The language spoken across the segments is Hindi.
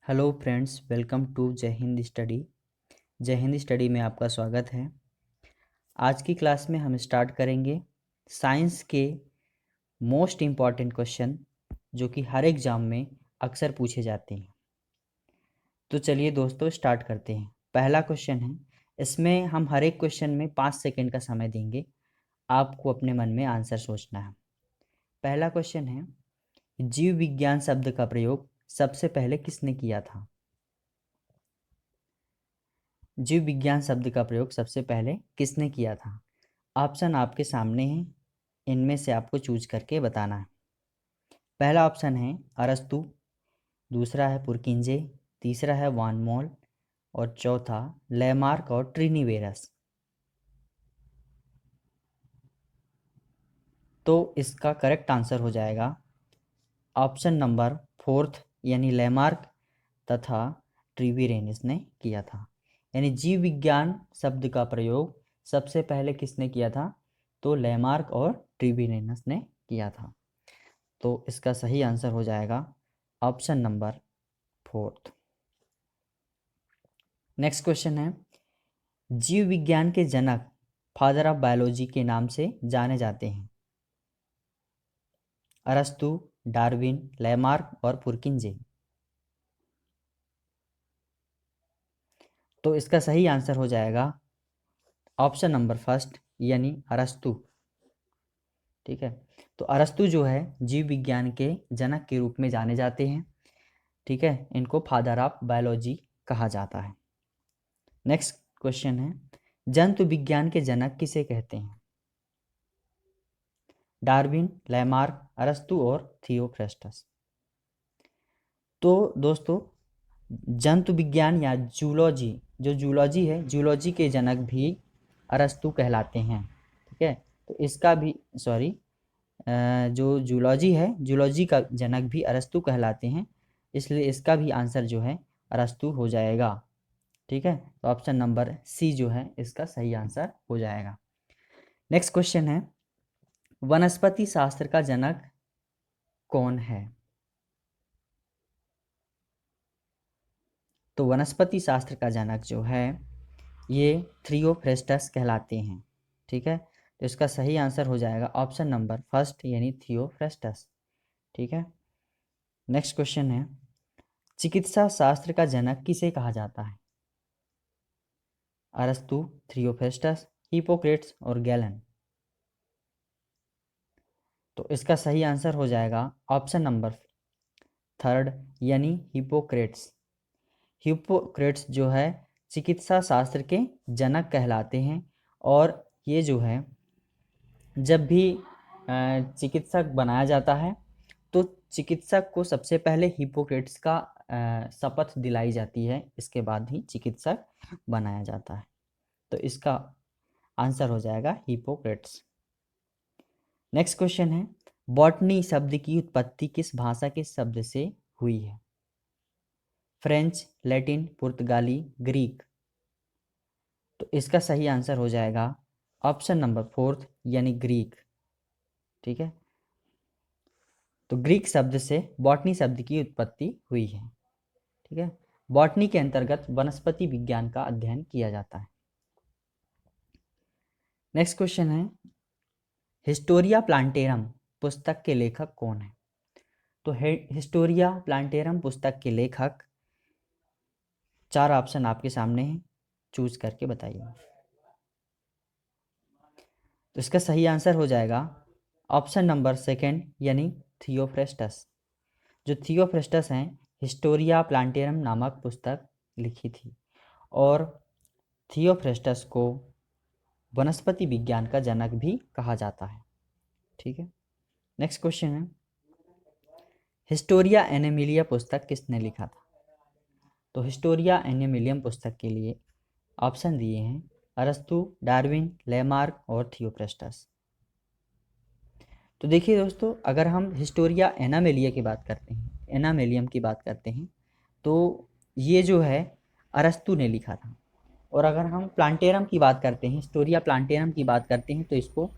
हेलो फ्रेंड्स, वेलकम टू जय हिंद स्टडी। जय हिंद स्टडी में आपका स्वागत है। आज की क्लास में हम स्टार्ट करेंगे साइंस के मोस्ट इम्पॉर्टेंट क्वेश्चन जो कि हर एग्ज़ाम में अक्सर पूछे जाते हैं। तो चलिए दोस्तों स्टार्ट करते हैं। पहला क्वेश्चन है, इसमें हम हर एक क्वेश्चन में 5 सेकेंड का समय देंगे, आपको अपने मन में आंसर सोचना है। पहला क्वेश्चन है, जीव विज्ञान शब्द का प्रयोग सबसे पहले किसने किया था? जीव विज्ञान शब्द का प्रयोग सबसे पहले किसने किया था? ऑप्शन आपके सामने हैं, इनमें से आपको चूज करके बताना है। पहला ऑप्शन है अरस्तु, दूसरा है पुरकिंजे, तीसरा है वान मोल और चौथा लेमार्क और ट्रिनिवेरस। तो इसका करेक्ट आंसर हो जाएगा ऑप्शन नंबर 4 यानी लेमार्क तथा ट्रिविरेनस ने किया था। यानी जीव विज्ञान शब्द का प्रयोग सबसे पहले किसने किया था? तो लेमार्क और ट्रिविरेनस ने किया था। तो इसका सही आंसर हो जाएगा ऑप्शन नंबर 4। नेक्स्ट क्वेश्चन है, जीव विज्ञान के जनक फादर ऑफ बायोलॉजी के नाम से जाने जाते हैं? अरस्तु, डार्विन, लेमार्क और पुरकिंजे। तो इसका सही आंसर हो जाएगा ऑप्शन नंबर 1 यानी अरस्तु। ठीक है, तो अरस्तु जो है जीव विज्ञान के जनक के रूप में जाने जाते हैं। ठीक है, इनको फादर ऑफ बायोलॉजी कहा जाता है। नेक्स्ट क्वेश्चन है, जंतु विज्ञान के जनक किसे कहते हैं? डार्विन, लेमार्क, अरस्तु और थियोफ्रेस्टस। तो दोस्तों जंतु विज्ञान या जूलॉजी, जो जूलॉजी है, जूलॉजी के जनक भी अरस्तु कहलाते हैं। ठीक है, तो इसका भी जो जूलॉजी है, जूलॉजी का जनक भी अरस्तु कहलाते हैं, इसलिए इसका भी आंसर जो है अरस्तु हो जाएगा। ठीक है, तो ऑप्शन नंबर सी जो है इसका सही आंसर हो जाएगा। नेक्स्ट क्वेश्चन है, वनस्पति शास्त्र का जनक कौन है? तो वनस्पति शास्त्र का जनक जो है ये थियोफ्रेस्टस कहलाते हैं। ठीक है, तो इसका सही आंसर हो जाएगा ऑप्शन नंबर 1 यानी थियोफ्रेस्टस। ठीक है, नेक्स्ट क्वेश्चन है, चिकित्सा शास्त्र का जनक किसे कहा जाता है? अरस्तु, थियोफ्रेस्टस, हिप्पोक्रेट्स और गैलन। तो इसका सही आंसर हो जाएगा ऑप्शन नंबर 3 यानी हिप्पोक्रेट्स। हिप्पोक्रेट्स जो है चिकित्सा शास्त्र के जनक कहलाते हैं, और ये जो है जब भी चिकित्सक बनाया जाता है तो चिकित्सक को सबसे पहले हिप्पोक्रेट्स का शपथ दिलाई जाती है, इसके बाद ही चिकित्सक बनाया जाता है। तो इसका आंसर हो जाएगा हिप्पोक्रेट्स। नेक्स्ट क्वेश्चन है, बॉटनी शब्द की उत्पत्ति किस भाषा के शब्द से हुई है? फ्रेंच, लैटिन, पुर्तगाली, ग्रीक। तो इसका सही आंसर हो जाएगा ऑप्शन नंबर 4 यानी ग्रीक। ठीक है, तो ग्रीक शब्द से बॉटनी शब्द की उत्पत्ति हुई है। ठीक है, बॉटनी के अंतर्गत वनस्पति विज्ञान का अध्ययन किया जाता है। नेक्स्ट क्वेश्चन है, हिस्टोरिया प्लांटेरम पुस्तक के लेखक कौन है? तो हिस्टोरिया प्लांटेरम पुस्तक के लेखक 4 ऑप्शन आपके सामने हैं, चूज करके बताइए। तो इसका सही आंसर हो जाएगा ऑप्शन नंबर 2 यानी थियोफ्रेस्टस। जो थियोफ्रेस्टस हैं हिस्टोरिया प्लांटेरम नामक पुस्तक लिखी थी, और थियोफ्रेस्टस को वनस्पति विज्ञान का जनक भी कहा जाता है। ठीक है, नेक्स्ट क्वेश्चन है, हिस्टोरिया एनिमिलिया पुस्तक किसने लिखा था? तो हिस्टोरिया एनिमिलियम पुस्तक के लिए ऑप्शन दिए हैं अरस्तु, डार्विन, लेमार्क और थियोफ्रेस्टस। तो देखिए दोस्तों, अगर हम हिस्टोरिया एनामेलिया की बात करते हैं, एनामेलियम की बात करते हैं, तो ये जो है अरस्तु ने लिखा था। और अगर हम प्लांटेरम की बात करते हैं, हिस्टोरिया प्लांटेरम की बात करते हैं, तो इसको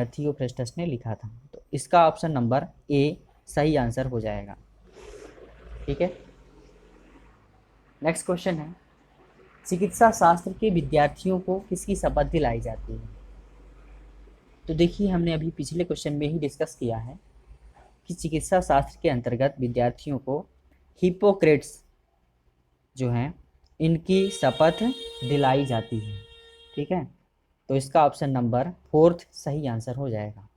थियोफ्रेस्टस ने लिखा था। तो इसका ऑप्शन नंबर ए सही आंसर हो जाएगा। ठीक है, नेक्स्ट क्वेश्चन है, चिकित्सा शास्त्र के विद्यार्थियों को किसकी शपथ दिलाई जाती है? तो देखिए, हमने अभी पिछले क्वेश्चन में ही डिस्कस किया है कि चिकित्सा शास्त्र के अंतर्गत विद्यार्थियों को हिपोक्रेट्स जो हैं इनकी शपथ दिलाई जाती है। ठीक है, तो इसका ऑप्शन नंबर 4 सही आंसर हो जाएगा।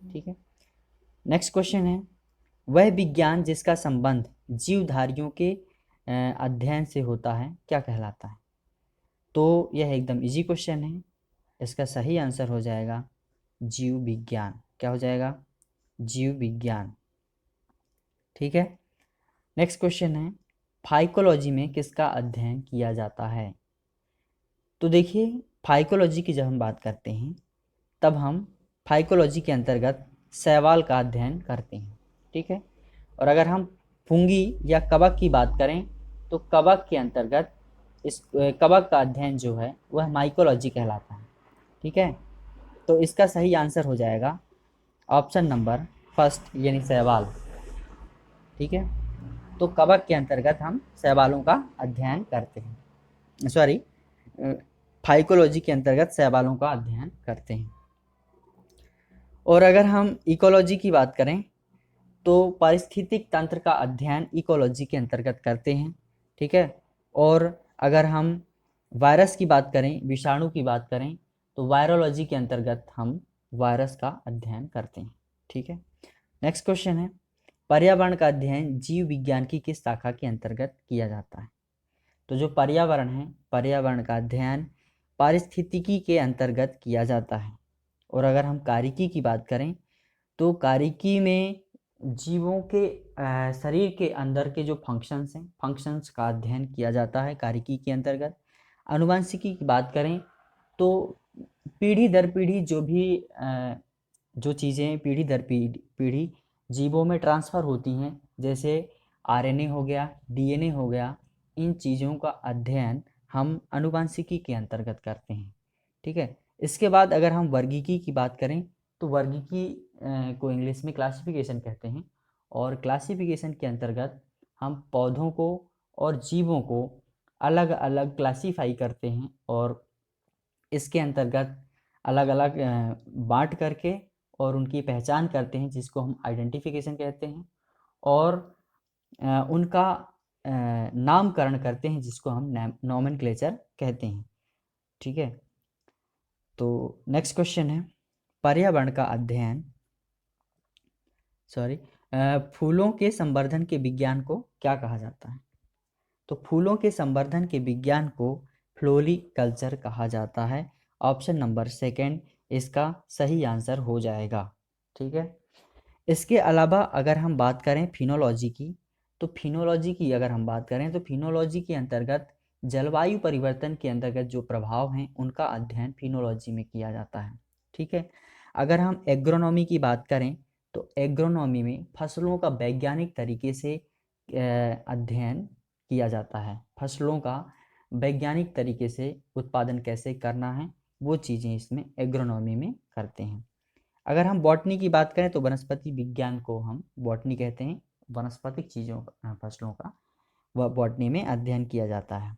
ठीक है, नेक्स्ट क्वेश्चन है, वह विज्ञान जिसका संबंध जीवधारियों के अध्ययन से होता है क्या कहलाता है? तो यह एकदम इजी क्वेश्चन है, इसका सही आंसर हो जाएगा जीव विज्ञान। क्या हो जाएगा? जीव विज्ञान। ठीक है, नेक्स्ट क्वेश्चन है, फाइकोलॉजी में किसका अध्ययन किया जाता है? तो देखिए, फाइकोलॉजी की जब हम बात करते हैं तब हम फाइकोलॉजी के अंतर्गत शैवाल का अध्ययन करते हैं। ठीक है, और अगर हम फुंगी या कवक की बात करें तो कवक के अंतर्गत इस कवक का अध्ययन जो है वह माइकोलॉजी कहलाता है। ठीक है, तो इसका सही आंसर हो जाएगा ऑप्शन नंबर फर्स्ट यानी शैवाल। ठीक है, तो कवक के अंतर्गत हम शैवालों का अध्ययन करते हैं, सॉरी फाइकोलॉजी के अंतर्गत शैवालों का अध्ययन करते हैं। और अगर हम इकोलॉजी की बात करें तो पारिस्थितिक तंत्र का अध्ययन इकोलॉजी के अंतर्गत करते हैं। ठीक है, और अगर हम वायरस की बात करें, विषाणु की बात करें, तो वायरोलॉजी के अंतर्गत हम वायरस का अध्ययन करते हैं। ठीक है, नेक्स्ट क्वेश्चन है, पर्यावरण का अध्ययन जीव विज्ञान की किस शाखा के अंतर्गत किया जाता है? तो जो पर्यावरण है, पर्यावरण का अध्ययन पारिस्थितिकी के अंतर्गत किया जाता है। और अगर हम कारिकी की बात करें तो कारिकी में जीवों के शरीर के अंदर के जो फंक्शंस हैं, फंक्शंस का अध्ययन किया जाता है कारिकी के अंतर्गत। आनुवंशिकी की बात करें तो पीढ़ी दर पीढ़ी जो चीज़ें पीढ़ी दर पीढ़ी जीवों में ट्रांसफ़र होती हैं, जैसे आरएनए हो गया, डीएनए हो गया, इन चीज़ों का अध्ययन हम आनुवंशिकी के अंतर्गत करते हैं। ठीक है, इसके बाद अगर हम वर्गीकी की बात करें तो वर्गीकी को इंग्लिश में क्लासिफिकेशन कहते हैं, और क्लासिफिकेशन के अंतर्गत हम पौधों को और जीवों को अलग अलग क्लासीफाई करते हैं और इसके अंतर्गत अलग अलग बांट करके और उनकी पहचान करते हैं, जिसको हम आइडेंटिफिकेशन कहते हैं, और उनका नामकरण करते हैं, जिसको हम नोमेनक्लेचर कहते हैं। ठीक है, तो नेक्स्ट क्वेश्चन है, पर्यावरण का अध्ययन फूलों के संवर्धन के विज्ञान को क्या कहा जाता है? तो फूलों के संवर्धन के विज्ञान को फ्लोरीकल्चर कहा जाता है। ऑप्शन नंबर सेकंड इसका सही आंसर हो जाएगा। ठीक है, इसके अलावा अगर हम बात करें फिनोलॉजी की, तो फिनोलॉजी की अगर हम बात करें तो फिनोलॉजी के अंतर्गत जलवायु परिवर्तन के अंतर्गत जो प्रभाव हैं उनका अध्ययन फिनोलॉजी में किया जाता है। ठीक है, अगर हम एग्रोनॉमी की बात करें तो एग्रोनॉमी में फसलों का वैज्ञानिक तरीके से अध्ययन किया जाता है। फसलों का वैज्ञानिक तरीके से उत्पादन कैसे करना है वो चीज़ें इसमें एग्रोनॉमी में करते हैं। अगर हम बॉटनी की बात करें तो वनस्पति विज्ञान को हम बॉटनी कहते हैं, वनस्पतिक चीज़ों का, फसलों का वह बॉटनी में अध्ययन किया जाता है।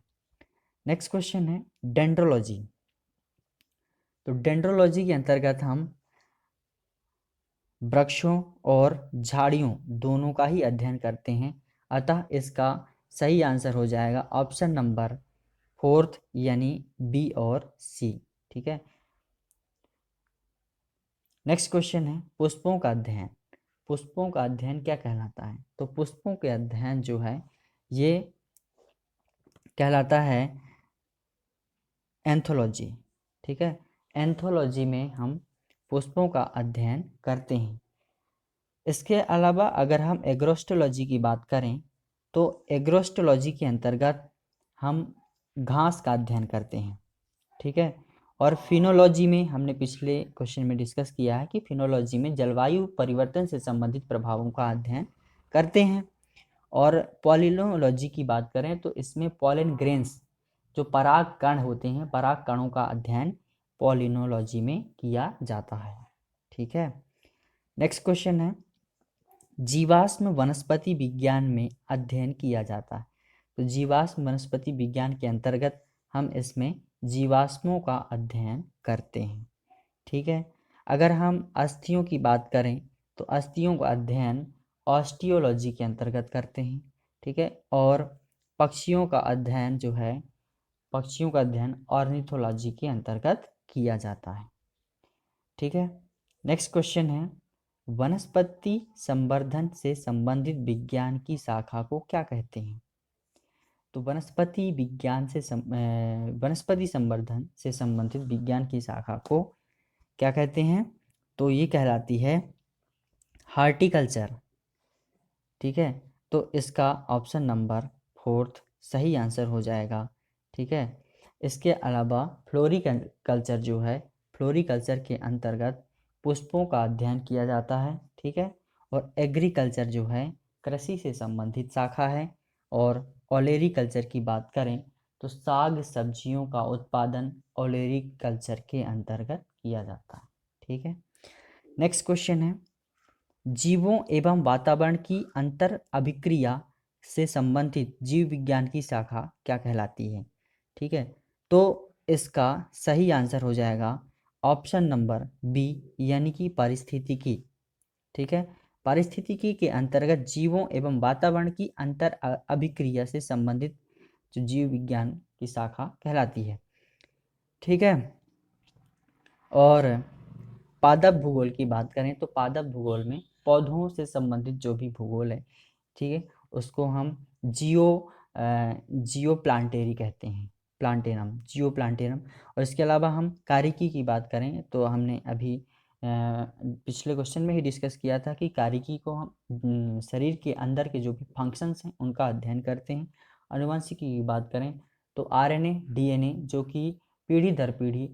नेक्स्ट क्वेश्चन है डेंड्रोलॉजी। तो डेंड्रोलॉजी के अंतर्गत हम वृक्षों और झाड़ियों दोनों का ही अध्ययन करते हैं, अतः इसका सही आंसर हो जाएगा ऑप्शन नंबर 4 यानी बी और सी। ठीक है, नेक्स्ट क्वेश्चन है पुष्पों का अध्ययन। पुष्पों का अध्ययन क्या कहलाता है? तो पुष्पों के अध्ययन जो है ये कहलाता है एंथोलॉजी। ठीक है, एंथोलॉजी में हम पुष्पों का अध्ययन करते हैं। इसके अलावा अगर हम एग्रोस्टोलॉजी की बात करें तो एग्रोस्टोलॉजी के अंतर्गत हम घास का अध्ययन करते हैं। ठीक है, और फिनोलॉजी में हमने पिछले क्वेश्चन में डिस्कस किया है कि फिनोलॉजी में जलवायु परिवर्तन से संबंधित प्रभावों का अध्ययन करते हैं। और पॉलिनोलॉजी की बात करें तो इसमें पॉलन ग्रेन्स जो पराग कण होते हैं, पराग कणों का अध्ययन पॉलिनोलॉजी में किया जाता है। ठीक है, नेक्स्ट क्वेश्चन है जीवाश्म वनस्पति विज्ञान में अध्ययन किया जाता है। तो जीवाश्म वनस्पति विज्ञान के अंतर्गत हम इसमें जीवाश्मों का अध्ययन करते हैं। ठीक है। अगर हम अस्थियों की बात करें तो अस्थियों का अध्ययन ऑस्टियोलॉजी के अंतर्गत करते हैं। ठीक है। और पक्षियों का अध्ययन जो है, पक्षियों का अध्ययन ऑर्निथोलॉजी के अंतर्गत किया जाता है। ठीक है। नेक्स्ट क्वेश्चन है, वनस्पति संवर्धन से संबंधित विज्ञान की शाखा को क्या कहते हैं? तो वनस्पति विज्ञान से वनस्पति संवर्धन से संबंधित विज्ञान की शाखा को क्या कहते हैं? तो ये कहलाती है हार्टिकल्चर। ठीक है। तो इसका ऑप्शन नंबर 4 सही आंसर हो जाएगा। ठीक है। इसके अलावा फ्लोरिकल्चर जो है, फ्लोरिकल्चर के अंतर्गत पुष्पों का अध्ययन किया जाता है। ठीक है। और एग्रीकल्चर जो है कृषि से संबंधित शाखा है। और ओलेरीकल्चर की बात करें तो साग सब्जियों का उत्पादन ओलेरीकल्चर के अंतर्गत किया जाता है। ठीक है। नेक्स्ट क्वेश्चन है, जीवों एवं वातावरण की अंतर अभिक्रिया से संबंधित जीव विज्ञान की शाखा क्या कहलाती है? ठीक है। तो इसका सही आंसर हो जाएगा ऑप्शन नंबर बी, यानी कि पारिस्थितिकी। ठीक है। पारिस्थितिकी के अंतर्गत जीवों एवं वातावरण की अंतर अभिक्रिया से संबंधित जो जीव विज्ञान की शाखा कहलाती है। ठीक है। और पादप भूगोल की बात करें तो पादप भूगोल में पौधों से संबंधित जो भी भूगोल है, ठीक है, उसको हम जियो प्लांटेरी कहते हैं, प्लांटेनम, जियो प्लांटेनम। और इसके अलावा हम कारिकी की बात करें तो हमने अभी पिछले क्वेश्चन में ही डिस्कस किया था कि कारिकी को हम शरीर के अंदर के जो भी फंक्शंस हैं उनका अध्ययन करते हैं। आनुवंशिकी की बात करें तो आरएनए डीएनए जो कि पीढ़ी दर पीढ़ी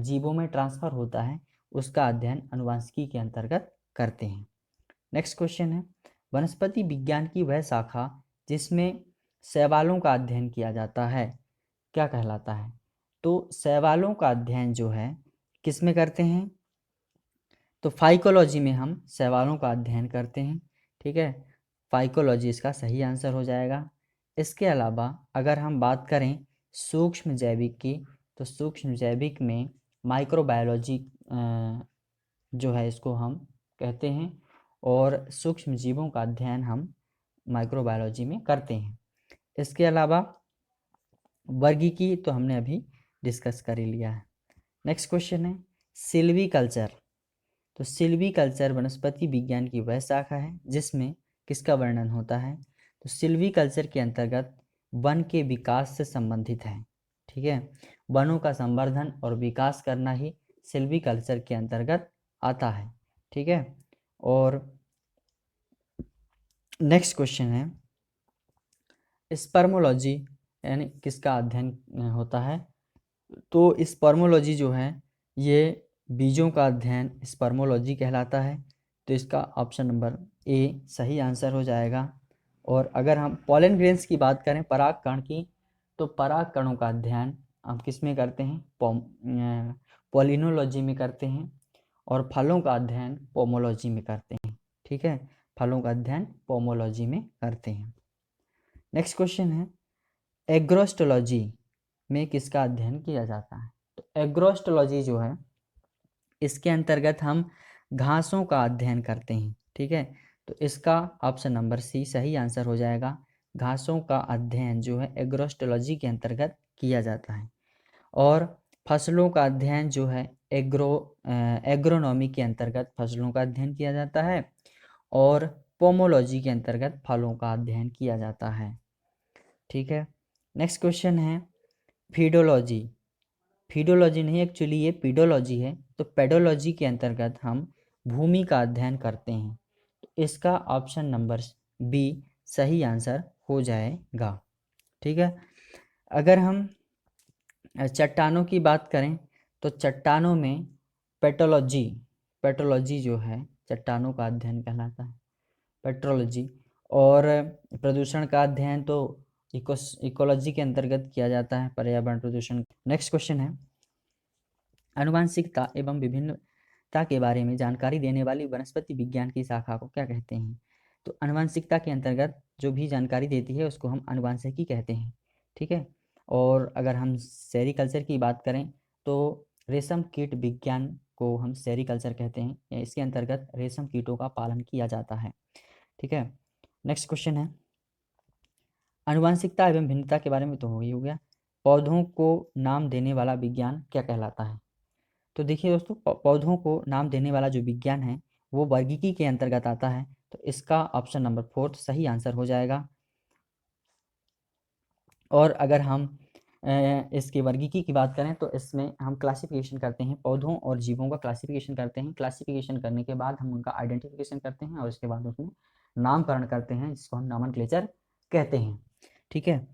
जीवों में ट्रांसफ़र होता है, उसका अध्ययन आनुवंशिकी के अंतर्गत करते हैं। नेक्स्ट क्वेश्चन है, वनस्पति विज्ञान की वह शाखा जिसमें शैवालों का अध्ययन किया जाता है क्या कहलाता है? तो शैवालों का अध्ययन जो है किस में करते हैं? तो फाइकोलॉजी में हम शैवालों का अध्ययन करते हैं। ठीक है। फाइकोलॉजी इसका सही आंसर हो जाएगा। इसके अलावा अगर हम बात करें सूक्ष्म जैविक की तो सूक्ष्म जैविक में माइक्रोबायोलॉजी जो है इसको हम कहते हैं। और सूक्ष्म जीवों का अध्ययन हम माइक्रोबायोलॉजी में करते हैं। इसके अलावा वर्गीकी तो हमने अभी डिस्कस कर ही लिया है। नेक्स्ट क्वेश्चन है सिल्वीकल्चर। तो सिल्वीकल्चर वनस्पति विज्ञान की वह शाखा है जिसमें किसका वर्णन होता है? तो सिल्वीकल्चर के अंतर्गत वन के विकास से संबंधित है। ठीक है। वनों का संवर्धन और विकास करना ही सिल्वीकल्चर के अंतर्गत आता है। ठीक है। और नेक्स्ट क्वेश्चन है स्पर्मोलॉजी यानी किसका अध्ययन होता है? तो स्पर्मोलॉजी जो है ये बीजों का अध्ययन स्पर्मोलॉजी कहलाता है। तो इसका ऑप्शन नंबर ए सही आंसर हो जाएगा। और अगर हम पॉलन ग्रेन्स की बात करें परागकण की तो परागकणों का अध्ययन हम किस में करते हैं? पॉलिनोलॉजी में करते हैं। और फलों का अध्ययन पोमोलॉजी में करते हैं। ठीक है। फलों का अध्ययन पोमोलॉजी में करते हैं। नेक्स्ट क्वेश्चन है एग्रोस्टोलॉजी में किसका अध्ययन किया जाता है? तो एग्रोस्टोलॉजी जो है इसके अंतर्गत हम घासों का अध्ययन करते हैं। ठीक है। तो इसका ऑप्शन नंबर सी सही आंसर हो जाएगा। घासों का अध्ययन जो है एग्रोस्टोलॉजी के अंतर्गत किया जाता है। और फसलों का अध्ययन जो है एग्रोनॉमी के अंतर्गत फसलों का अध्ययन किया जाता है। और पोमोलॉजी के अंतर्गत फलों का अध्ययन किया जाता है। ठीक है। नेक्स्ट क्वेश्चन है फीडोलॉजी। फीडोलॉजी नहीं, एक्चुअली ये पीडोलॉजी है। तो पेडोलॉजी के अंतर्गत हम भूमि का अध्ययन करते हैं। तो इसका ऑप्शन नंबर बी सही आंसर हो जाएगा। ठीक है। अगर हम चट्टानों की बात करें तो चट्टानों में पेट्रोलॉजी जो है चट्टानों का अध्ययन कहलाता है, पेट्रोलॉजी। और प्रदूषण का अध्ययन तो इकोलॉजी के अंतर्गत किया जाता है, पर्यावरण प्रदूषण। नेक्स्ट क्वेश्चन है आनुवांशिकता एवं विभिन्नता के बारे में जानकारी देने वाली वनस्पति विज्ञान की शाखा को क्या कहते हैं? तो आनुवांशिकता के अंतर्गत जो भी जानकारी देती है उसको हम आनुवंशिकी कहते हैं, ठीक है। और अगर हम सेरीकल्चर की बात करें तो रेशम कीट विज्ञान को हम सेरीकल्चर कहते हैं, या इसके अंतर्गत रेशम कीटों का पालन किया जाता है, ठीक है। नेक्स्ट क्वेश्चन है, आनुवंशिकता एवं भिन्नता के बारे में तो हो ही हो गया। पौधों को नाम देने वाला विज्ञान क्या कहलाता है? तो देखिए दोस्तों, पौधों को नाम देने वाला जो विज्ञान है वो वर्गीकी के अंतर्गत आता है, तो इसका ऑप्शन नंबर 4 सही आंसर हो जाएगा। और अगर हम इसकी वर्गीकी की बात करें तो इसमें हम क्लासिफिकेशन करते हैं, पौधों और जीवों का क्लासिफिकेशन करते हैं। क्लासिफिकेशन करने के बाद हम उनका आइडेंटिफिकेशन करते हैं और उसके बाद उसमें नामकरण करते हैं, जिसको हम नॉमेनक्लेचर कहते हैं, ठीक है।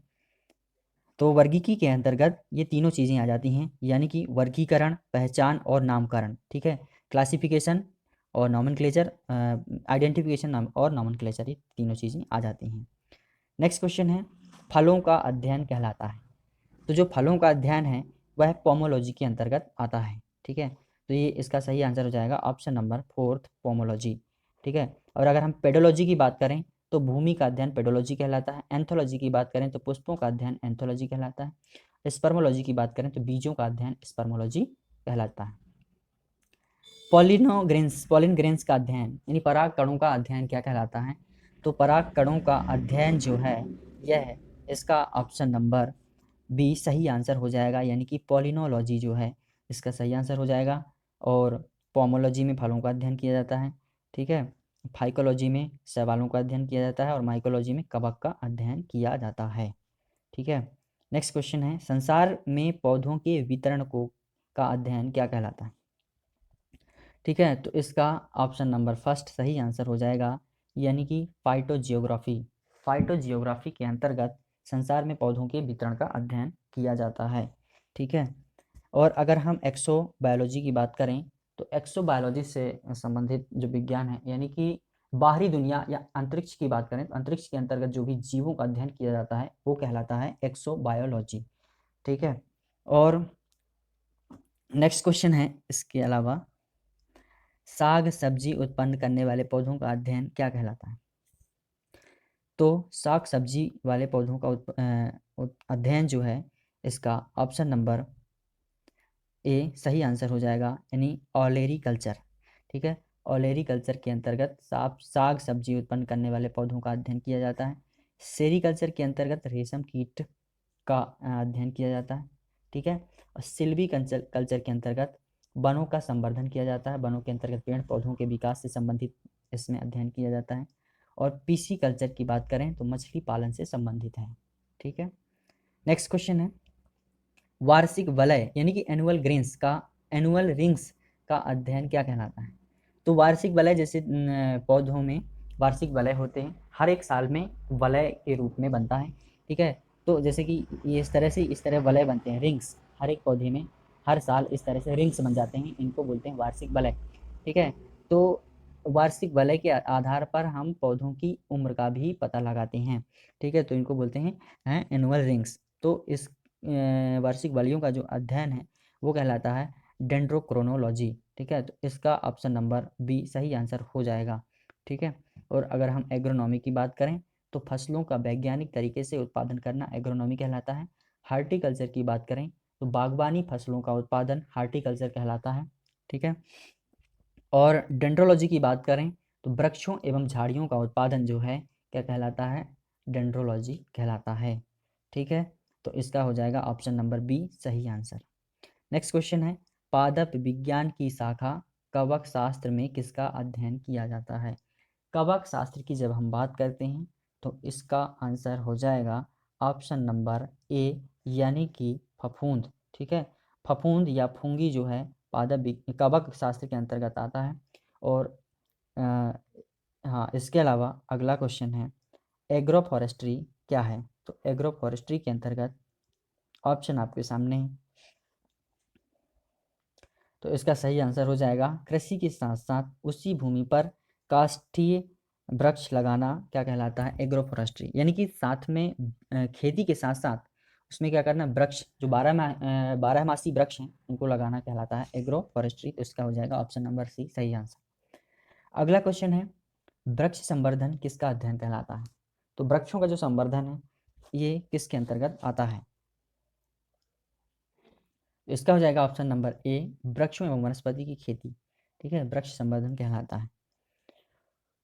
तो वर्गीकी के अंतर्गत ये तीनों चीज़ें आ जाती हैं, यानी कि वर्गीकरण, पहचान और नामकरण, ठीक है। क्लासिफिकेशन और नॉमेनक्लेचर, आइडेंटिफिकेशन और नॉमेनक्लेचर, ये तीनों चीज़ें आ जाती हैं। नेक्स्ट क्वेश्चन है, फलों का अध्ययन कहलाता है? तो जो फलों का अध्ययन है वह पोमोलॉजी के अंतर्गत आता है, ठीक है। तो ये इसका सही आंसर हो जाएगा ऑप्शन नंबर 4 पोमोलॉजी, ठीक है। और अगर हम पेडोलॉजी की बात करें तो भूमि का अध्ययन पेडोलॉजी कहलाता है। एंथोलॉजी की बात करें तो पुष्पों का अध्ययन एंथोलॉजी कहलाता है। स्पर्मोलॉजी की बात करें तो बीजों का अध्ययन स्पर्मोलॉजी कहलाता है। पॉलिन ग्रेन्स का अध्ययन यानी पराग कणों का अध्ययन क्या कहलाता है? तो पराग कणों का अध्ययन जो है यह इसका ऑप्शन नंबर बी सही आंसर हो जाएगा, यानी कि पॉलिनोलॉजी जो है इसका सही आंसर हो जाएगा। और पोमोलॉजी में फलों का अध्ययन किया जाता है, ठीक है। फाइकोलॉजी में शैवालों का अध्ययन किया जाता है और माइकोलॉजी में कवक का अध्ययन किया जाता है, ठीक है। नेक्स्ट क्वेश्चन है, संसार में पौधों के वितरण को का अध्ययन क्या कहलाता है? ठीक है, तो इसका ऑप्शन नंबर फर्स्ट सही आंसर हो जाएगा, यानी कि फाइटोजियोग्राफी। फाइटोजियोग्राफी के अंतर्गत संसार में पौधों के वितरण का अध्ययन किया जाता है, ठीक है। और अगर हम एक्सोबायोलॉजी की बात करें तो एक्सोबायोलॉजी से संबंधित जो विज्ञान है, यानी कि बाहरी दुनिया या अंतरिक्ष की बात करें तो अंतरिक्ष के अंतर्गत जो भी जीवों का अध्ययन किया जाता है वो कहलाता है एक्सोबायोलॉजी, ठीक है। और नेक्स्ट क्वेश्चन है, इसके अलावा साग सब्जी उत्पन्न करने वाले पौधों का अध्ययन क्या कहलाता है? तो साग सब्जी वाले पौधों का अध्ययन जो है इसका ऑप्शन नंबर ए सही आंसर हो जाएगा, यानी ऑलेरी कल्चर, ठीक है। ऑलेरी कल्चर के अंतर्गत साग सब्जी उत्पन्न करने वाले पौधों का अध्ययन किया जाता है। सेरीकल्चर के अंतर्गत रेशम कीट का अध्ययन किया जाता है, ठीक है। और सिल्वी कल्चर के अंतर्गत वनों का संवर्धन किया जाता है, वनों के अंतर्गत पेड़ पौधों के विकास से संबंधित इसमें अध्ययन किया जाता है। और पीसी कल्चर की बात करें तो मछली पालन से संबंधित है, ठीक है। नेक्स्ट क्वेश्चन है, वार्षिक वलय यानी कि एनुअल रिंग्स का अध्ययन क्या कहलाता है? तो वार्षिक वलय जैसे पौधों में वार्षिक वलय होते हैं, हर एक साल में वलय के रूप में बनता है, ठीक है। तो जैसे कि ये इस तरह वलय बनते हैं, रिंग्स, हर एक पौधे में हर साल इस तरह से रिंग्स बन जाते हैं, इनको बोलते हैं वार्षिक वलय, ठीक है। तो वार्षिक वलय के आधार पर हम पौधों की उम्र का भी पता लगाते हैं, ठीक है। तो इनको बोलते हैं एनुअल रिंग्स। तो इस वार्षिक वलयों का जो अध्ययन है वो कहलाता है डेंड्रोक्रोनोलॉजी, ठीक है। तो इसका ऑप्शन नंबर बी सही आंसर हो जाएगा, ठीक है। और अगर हम एग्रोनॉमी की बात करें तो फसलों का वैज्ञानिक तरीके से उत्पादन करना एग्रोनॉमी कहलाता है। हार्टिकल्चर की बात करें तो बागवानी फसलों का उत्पादन हार्टिकल्चर कहलाता है, ठीक है। और डेंड्रोलॉजी की बात करें तो वृक्षों एवं झाड़ियों का उत्पादन जो है क्या कहलाता है? डेंड्रोलॉजी कहलाता है, ठीक है। तो इसका हो जाएगा ऑप्शन नंबर बी सही आंसर। नेक्स्ट क्वेश्चन है, पादप विज्ञान की शाखा कवक शास्त्र में किसका अध्ययन किया जाता है? कवक शास्त्र की जब हम बात करते हैं तो इसका आंसर हो जाएगा ऑप्शन नंबर ए, यानी कि फफूंद, ठीक है। फफूंद या फूंगी जो है कवक शास्त्र के अंतर्गत आता है। और हाँ, इसके अलावा अगला क्वेश्चन है, एग्रो फॉरेस्ट्री क्या है? तो एग्रो फॉरेस्ट्री के अंतर्गत ऑप्शन आपके सामने है, तो इसका सही आंसर हो जाएगा कृषि के साथ साथ उसी भूमि पर काष्ठीय वृक्ष लगाना क्या कहलाता है? एग्रो फॉरेस्ट्री, यानी कि साथ में खेती के साथ साथ उसमें क्या करना, वृक्ष जो 12 मासी वृक्ष हैं उनको लगाना कहलाता है एग्रो फॉरेस्ट्री। तो इसका हो जाएगा ऑप्शन नंबर सी सही आंसर। अगला क्वेश्चन है, वृक्ष संवर्धन किसका अध्ययन कहलाता है? तो वृक्षों का जो संवर्धन है ये किसके अंतर्गत आता है? इसका हो जाएगा ऑप्शन नंबर ए, वृक्षों एवं वनस्पति की खेती। ठीक है, वृक्ष संवर्धन कहलाता है।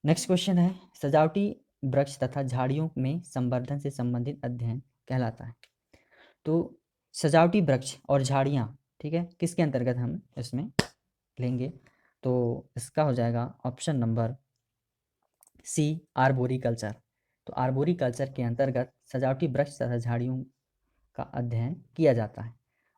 नेक्स्ट क्वेश्चन है, सजावटी वृक्ष तथा झाड़ियों में संवर्धन से संबंधित अध्ययन कहलाता है। तो सजावटी वृक्ष और झाड़ियाँ, ठीक है, किसके अंतर्गत हम इसमें लेंगे? तो इसका हो जाएगा ऑप्शन नंबर सी, आर्बोरिकल्चर। तो आर्बोरिकल्चर के अंतर्गत सजावटी वृक्ष तथा झाड़ियों का अध्ययन किया जाता है।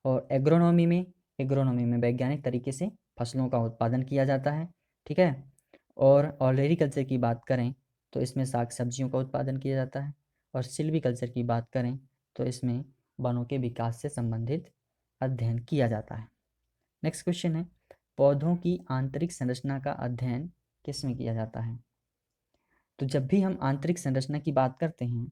और एग्रोनॉमी में वैज्ञानिक तरीके से फसलों का उत्पादन किया जाता है। ठीक है, और ऑलरिकल्चर की बात करें तो इसमें साग सब्जियों का उत्पादन किया जाता है। और सिल्वीकल्चर की बात करें तो इसमें वनों के विकास से संबंधित अध्ययन किया जाता है। नेक्स्ट क्वेश्चन है, पौधों की आंतरिक संरचना का अध्ययन किस में किया जाता है? तो जब भी हम आंतरिक संरचना की बात करते हैं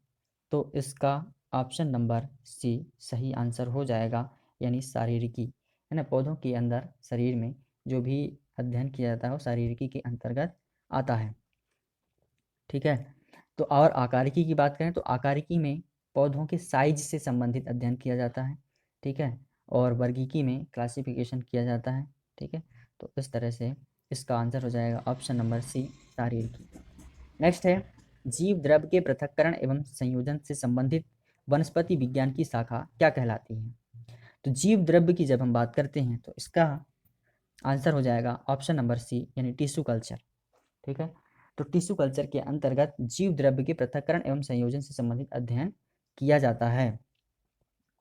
तो इसका ऑप्शन नंबर सी सही आंसर हो जाएगा, यानी शारीरिकी, है ना। पौधों के अंदर शरीर में जो भी अध्ययन किया जाता है वो शारीरिकी के अंतर्गत आता है। ठीक है, तो और आकारिकी की बात करें तो आकारिकी में पौधों के साइज से संबंधित अध्ययन किया जाता है। ठीक है, और वर्गीकी में क्लासिफिकेशन किया जाता है। ठीक है, तो इस तरह से इसका आंसर हो जाएगा ऑप्शन नंबर सी, शारीरिकी। नेक्स्ट है, जीव द्रव्य के पृथक्करण एवं संयोजन से संबंधित वनस्पति विज्ञान की शाखा क्या कहलाती है? तो जीव द्रव्य की जब हम बात करते हैं तो इसका आंसर हो जाएगा ऑप्शन नंबर सी, यानी टिश्यू कल्चर। ठीक है, तो टिश्यू कल्चर के अंतर्गत जीव द्रव्य के पृथक्करण एवं संयोजन से संबंधित अध्ययन किया जाता है।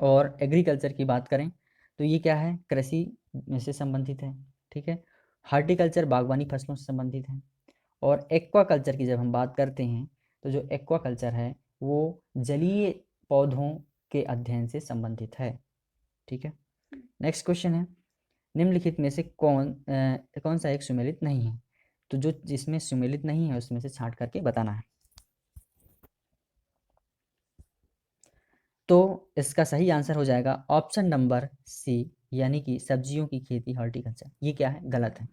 और एग्रीकल्चर की बात करें तो ये क्या है, कृषि से संबंधित है। ठीक है, हार्टिकल्चर बागवानी फसलों से संबंधित है। और एक्वाकल्चर की जब हम बात करते हैं तो जो एक्वाकल्चर है वो जलीय पौधों के अध्ययन से संबंधित है। ठीक है, नेक्स्ट क्वेश्चन है, निम्नलिखित में से कौन सा एक सुमेलित नहीं है? तो जो जिसमें सुमेलित नहीं है उसमें से छांट करके बताना है। तो इसका सही आंसर हो जाएगा ऑप्शन नंबर सी, यानी कि सब्जियों की खेती, हॉर्टिकल्चर। ये क्या है, गलत है।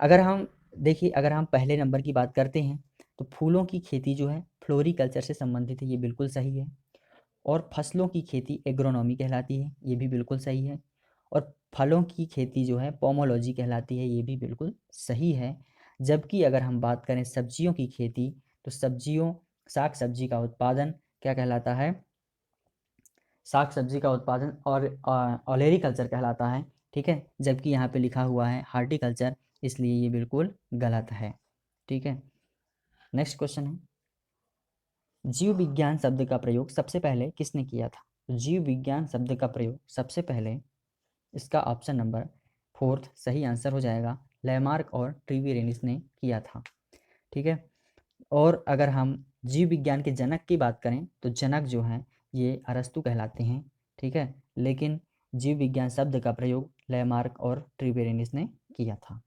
अगर हम देखिए, अगर हम पहले नंबर की बात करते हैं तो फूलों की खेती जो है फ्लोरिकल्चर से संबंधित है, ये बिल्कुल सही है। और फसलों की खेती एग्रोनॉमी कहलाती है, ये भी बिल्कुल सही है। और फलों की खेती जो है पोमोलॉजी कहलाती है, ये भी बिल्कुल सही है। जबकि अगर हम बात करें सब्जियों की खेती तो साग सब्जी का उत्पादन क्या कहलाता है? साग सब्जी का उत्पादन और ऑलेरिकल्चर कहलाता है। ठीक है, जबकि यहाँ पे लिखा हुआ है हार्टिकल्चर, इसलिए ये बिल्कुल गलत है। ठीक है, नेक्स्ट क्वेश्चन है, जीव विज्ञान शब्द का प्रयोग सबसे पहले किसने किया था? जीव विज्ञान शब्द का प्रयोग सबसे पहले, इसका ऑप्शन नंबर फोर्थ सही आंसर हो जाएगा, लैमार्क और ट्रिविरेनिस ने किया था। ठीक है, और अगर हम जीव विज्ञान के जनक की बात करें तो जनक जो हैं ये अरस्तु कहलाते हैं। ठीक है, लेकिन जीव विज्ञान शब्द का प्रयोग लैमार्क और ट्रिवेरेनिस ने किया था।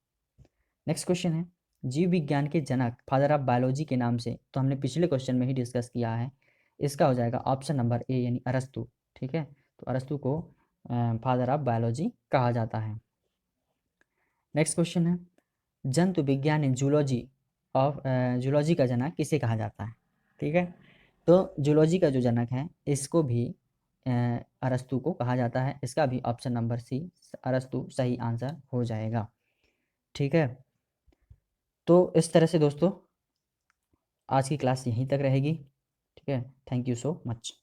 नेक्स्ट क्वेश्चन है, जीव विज्ञान के जनक फादर ऑफ बायोलॉजी के नाम से तो हमने पिछले क्वेश्चन में ही डिस्कस किया है। इसका हो जाएगा ऑप्शन नंबर ए, यानी अरस्तु। ठीक है, तो अरस्तु को फादर ऑफ बायोलॉजी कहा जाता है। नेक्स्ट क्वेश्चन है, जंतु विज्ञान इन जूलॉजी का जनक किसे कहा जाता है? ठीक है, तो जूलॉजी का जो जनक है इसको भी अरस्तु को कहा जाता है। इसका भी ऑप्शन नंबर सी, अरस्तु सही आंसर हो जाएगा। ठीक है, तो इस तरह से दोस्तों आज की क्लास यहीं तक रहेगी। ठीक है, थैंक यू सो मच।